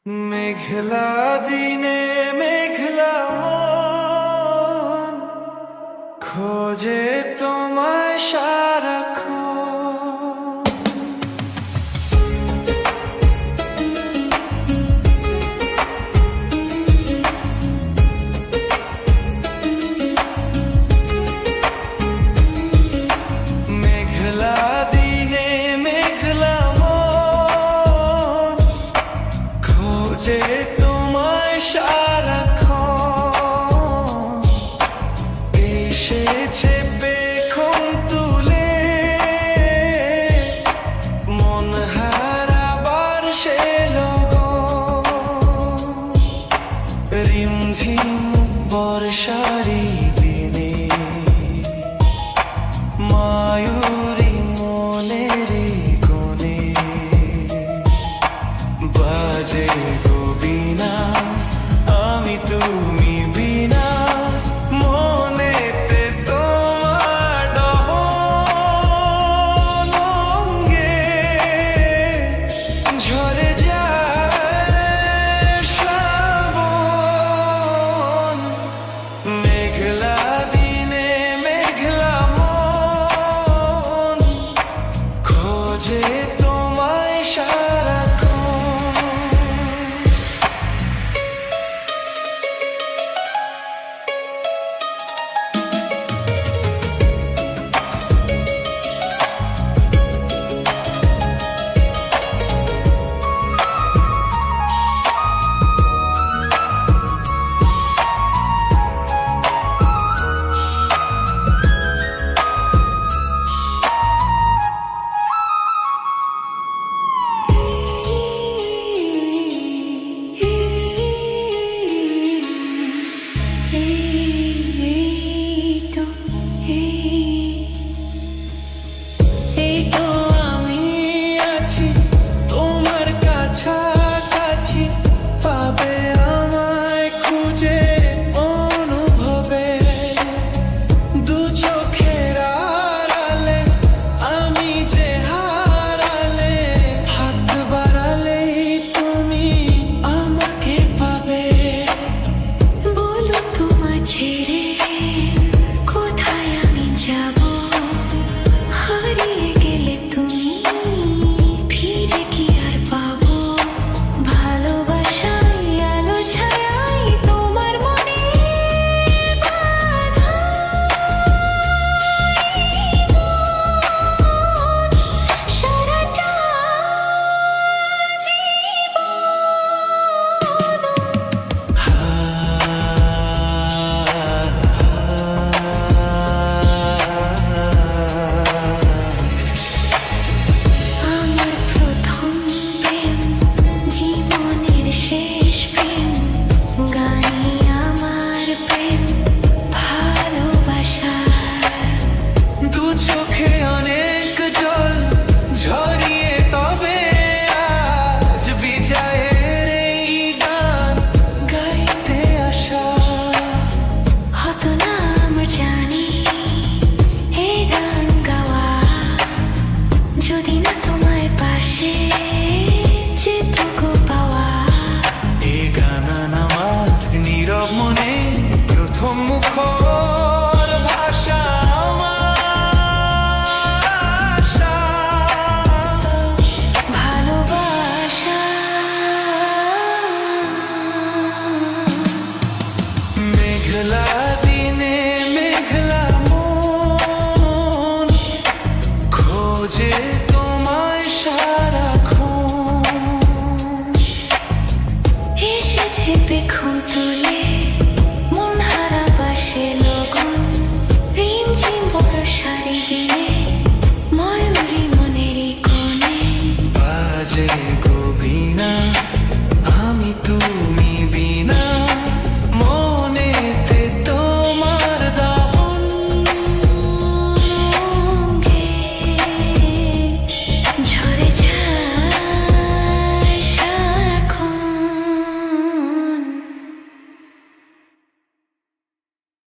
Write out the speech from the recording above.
মেঘলা দিনে মেঘলা মন খোঁজে তোমায় সারাক্ষণ। মেঘলা দিনে মেঘলা মন খোঁজে তোমায় সারাক্ষণ। এসেছে পেখম তুলে মন হারাবার সে লগন। রিমঝিম বর্ষারি দিনে মায়ূরী মনের কোণে বাজে গো বীণা, আমি তুমি বিনা মনেতে তোমার দহন অঙ্গে ঝরে যায় শ্রাবণ। মেঘলা দিনে মেঘলা মন খোঁজে তোমায় সারাক্ষণ। তোমার কাছাকাছি পাবে আমায় খুঁজে অনুভবে। দু চোখের আড়ালে আমি যে হারালে, হাত বাড়ালেই তুমি আমাকে পাবে। বলো তোমায় ছেড়ে কোথায় আমি যাব? হারিয়ে গেলে তুমি ফিরে কি আর পাবো? ভালোবাসায় আলো ছায়ায় তোমার মনে বাঁধা সারাটা আমার প্রথম প্রেম, জীবনের শেষ প্রেম, গানি আমার প্রেম ভালোবাসার। দু চোখে অনেক জল ঝরিয়ে তবে আজ বিজয়ের এই গান গাইতে আসা। হতো না আমার জানি এই গান গাওয়া, যদি না তোমায় পাশে যেটুকু পাওয়া। এ গান আমার নীরব মনে প্রথম মুখর ভাষা, আমার আশা। ভালোবাসা মেঘলা দিনে মেঘলা মন খোঁজে তোমায় সারাক্ষণ। এসেছে পেখম তুলে মন হারাবার সে লগন। রিমঝিম বর্ষারি দিনে ময়ূরী মনেরই কোণে বাজে